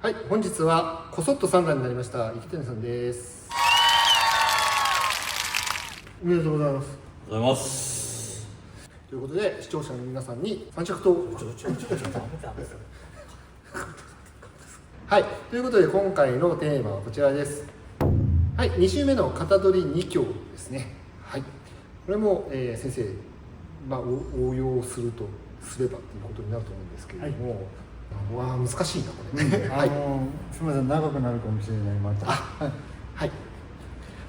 はい、本日はこそっと3段になりました池谷さんです。おめでとうございます。ございます。ということで視聴者の皆さんに三着とはい、ということで今回のテーマはこちらです。はい、2週目の型取り2教ですね。はい、これも、先生、応用するとすればということになると思うんですけれども、わあ難しいなこれ、はい、すみません、長くなるかもしれないまた。はい、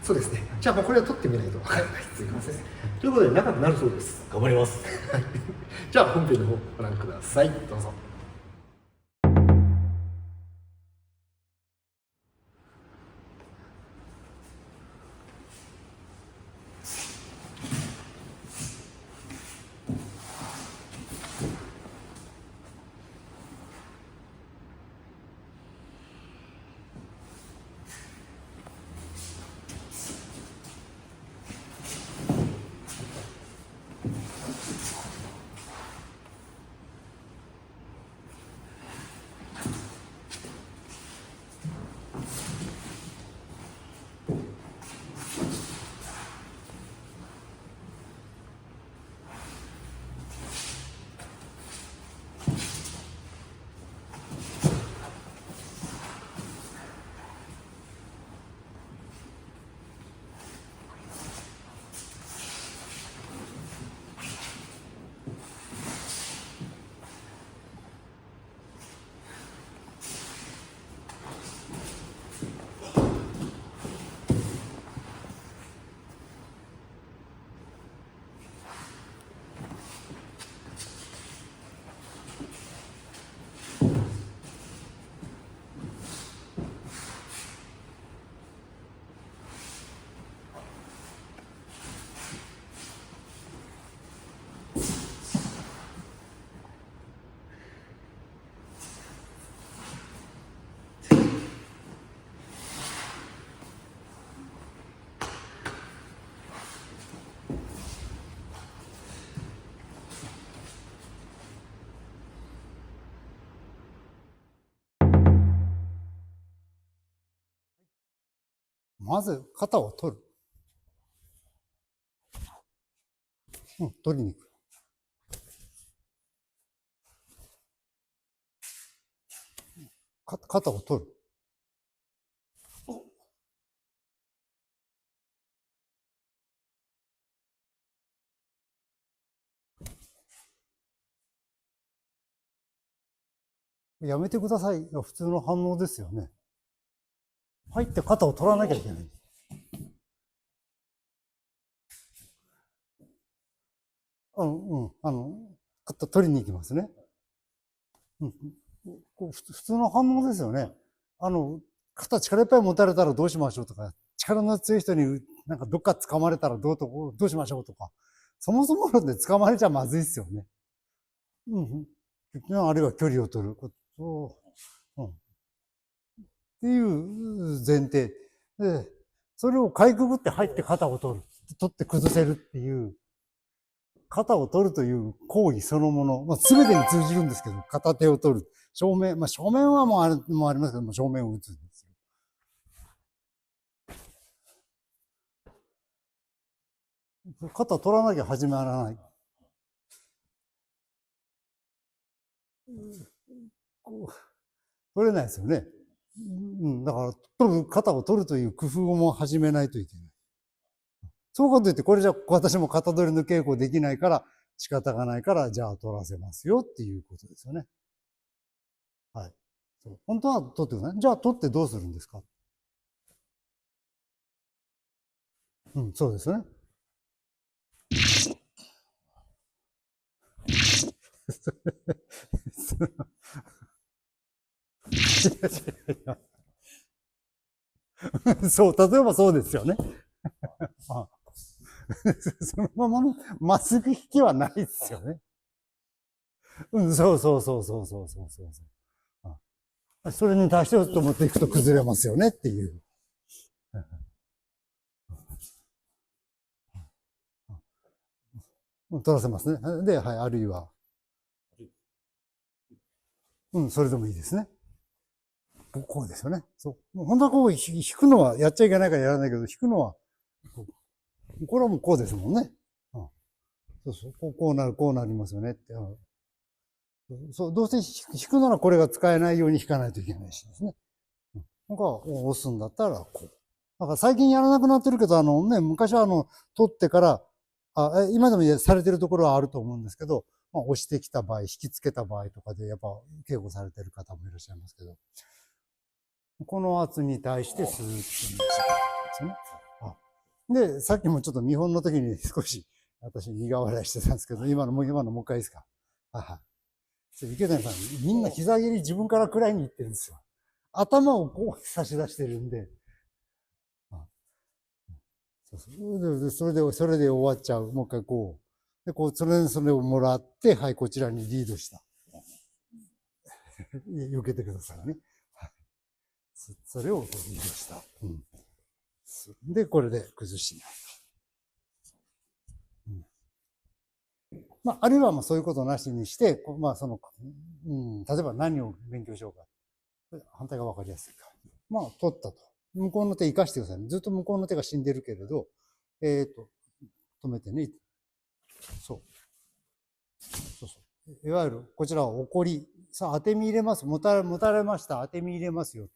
そうですね。じゃあもうこれは取ってみないと分からない。すいません。ということで長くなるそうです。頑張ります。じゃあ本編の方ご覧ください。どうぞ。まず型を取る。取りに行く。型を取る。やめてくださいが普通の反応ですよね。入って型を取らなきゃいけない。型取りに行きますね。普通の反応ですよね。肩力いっぱい持たれたらどうしましょうとか、力の強い人になんかどっか掴まれたらどうしましょうとか、そもそも論で掴まれちゃまずいっすよね。あるいは距離を取ること、っていう前提で、それをかいくぐって入って肩を取る。取って崩せるっていう、肩を取るという行為そのもの、全てに通じるんですけど、片手を取る。正面はもうありますけども、正面を打つんですよ。肩取らなきゃ始まらない。取れないですよね。だから、肩を取るという工夫をも始めないといけない。そうかといって、これじゃ私も肩取りの稽古できないから仕方がないから、じゃあ取らせますよっていうことですよね。はい。本当は取ってください。じゃあ取ってどうするんですか？そうですね。そう、例えばそうですよね。そのままのまっすぐ引きはないですよね。そう。それに対してと思っていくと崩れますよねっていう。取らせますね。で、はい、あるいは。それでもいいですね。こうですよね。そう。もう本当はこう引くのはやっちゃいけないからやらないけど、引くのは、これはもうこうですもんね。うん、そうそう。こうなる、こうなりますよねって。そう、どうせ引くならこれが使えないように引かないといけないしですね。なんか、押すんだったら、こう。だから最近やらなくなってるけど、昔は取ってから、今でもされてるところはあると思うんですけど、まあ、押してきた場合、引き付けた場合とかで、やっぱ、稽古されてる方もいらっしゃいますけど、この圧に対してスーッと短くですね。で、さっきもちょっと見本の時に少し、私苦笑いしてたんですけど、今のもう一回いいですか。池谷さん、みんな膝蹴り自分からくらいに行ってるんですよ。頭をこう差し出してるんで。それで終わっちゃう。もう一回こう。で、それをもらって、はい、こちらにリードした。避けてくださいね。それをリードした。で、これで崩しない。まあ、あるいはそういうことなしにして、まあ例えば何を勉強しようか。これ反対がわかりやすいか。まあ、取ったと。向こうの手生かしてくださいね。ずっと向こうの手が死んでるけれど、止めてね。そう。いわゆる、こちらは怒り。さあ、当て身入れます。もたれました。当て身入れますよ。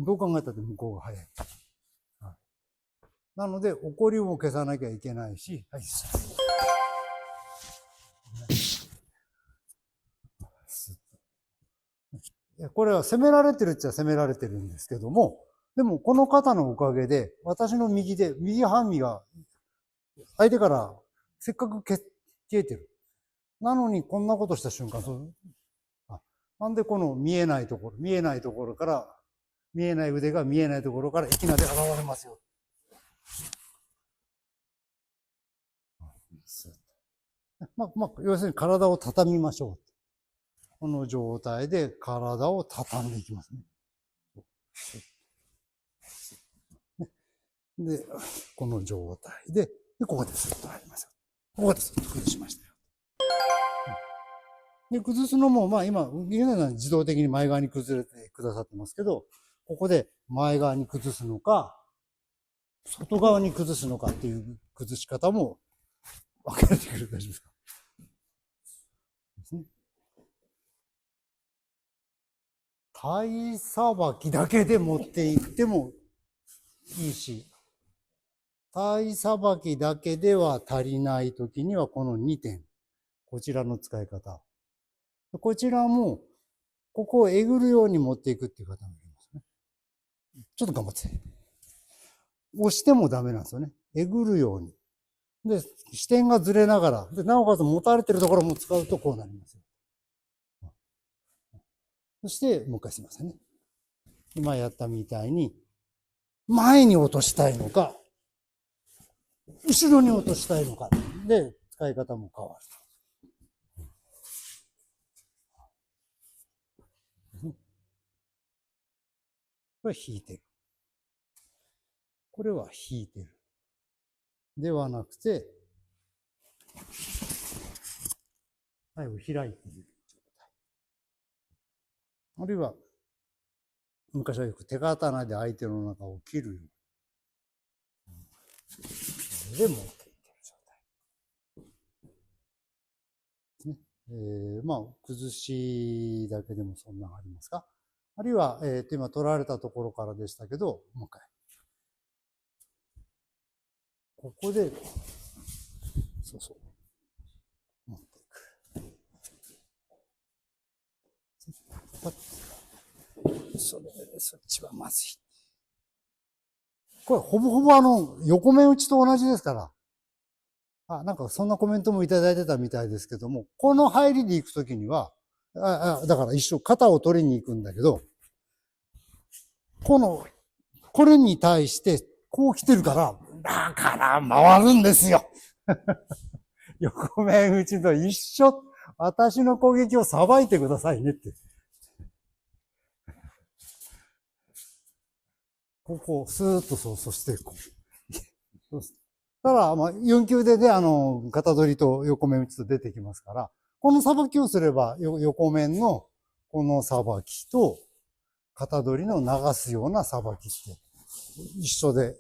どう考えたって向こうが早い。なので、怒りも消さなきゃいけないし、はい。これは攻められてるっちゃ攻められてるんですけども、でもこの方のおかげで、私の右半身が相手からせっかく消えてる。なのにこんなことした瞬間、なんでこの見えないところから、見えない腕が見えないところからいきなり現れますよ。要するに体を畳みましょう。この状態で体を畳んでいきますね。で、この状態で、ここでスッと入りますよ。ここでスッと崩しましたよ。で、崩すのも、まあ今、自動的に前側に崩れてくださってますけど、ここで前側に崩すのか、外側に崩すのかっていう崩し方も分かれてくる。大丈夫ですか？ですね。体さばきだけで持っていってもいいし、体さばきだけでは足りないときにはこの2点。こちらの使い方。こちらも、ここをえぐるように持っていくっていう方もいますね。ちょっと頑張って。押してもダメなんですよね。えぐるように。で、視点がずれながら、で、なおかつ持たれてるところも使うとこうなりますよ。そして、もう一回すいませんね。今やったみたいに、前に落としたいのか、後ろに落としたいのか。で、使い方も変わる。これ引いてる。これは引いてる。ではなくて、前を開いている状態。あるいは、昔はよく手刀で相手の中を切るように。で持っていってる状態。ですね。まあ、崩しだけでもそんなのありますか？あるいは、今取られたところからでしたけど、もう一回。ここで、そう。持っていく。そっちはまずい。これ、ほぼほぼ横面打ちと同じですから。なんかそんなコメントもいただいてたみたいですけども、この入りに行くときには、だから一緒、肩を取りに行くんだけど、これに対して、こう来てるから、だから回るんですよ。横面打ちと一緒。私の攻撃をさばいてくださいねって。ここ、スーッとそしてこう。ただ、4級でね、型取りと横面打ちと出てきますから、このさばきをすれば、横面のこのさばきと、型取りの流すようなさばきって一緒で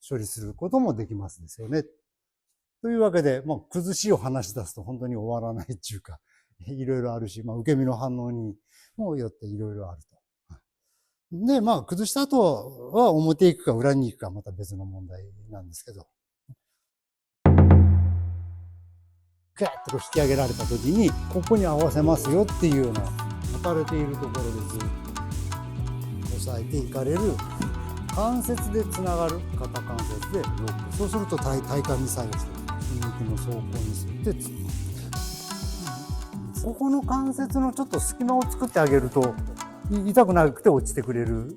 処理することもできますですよね。というわけで、崩しを話し出すと本当に終わらないっていうか、いろいろあるし、受け身の反応にもよっていろいろあると。で、崩した後は表行くか裏に行くかまた別の問題なんですけど、ガーッとこう引き上げられた時に、ここに合わせますよっていうような、置かれているところでずっと押さえていかれる、関節でつながる、肩関節でロック。そうすると体幹に作用して、筋肉の走行に沿ってつく。ここの関節のちょっと隙間を作ってあげると、痛くなくて落ちてくれる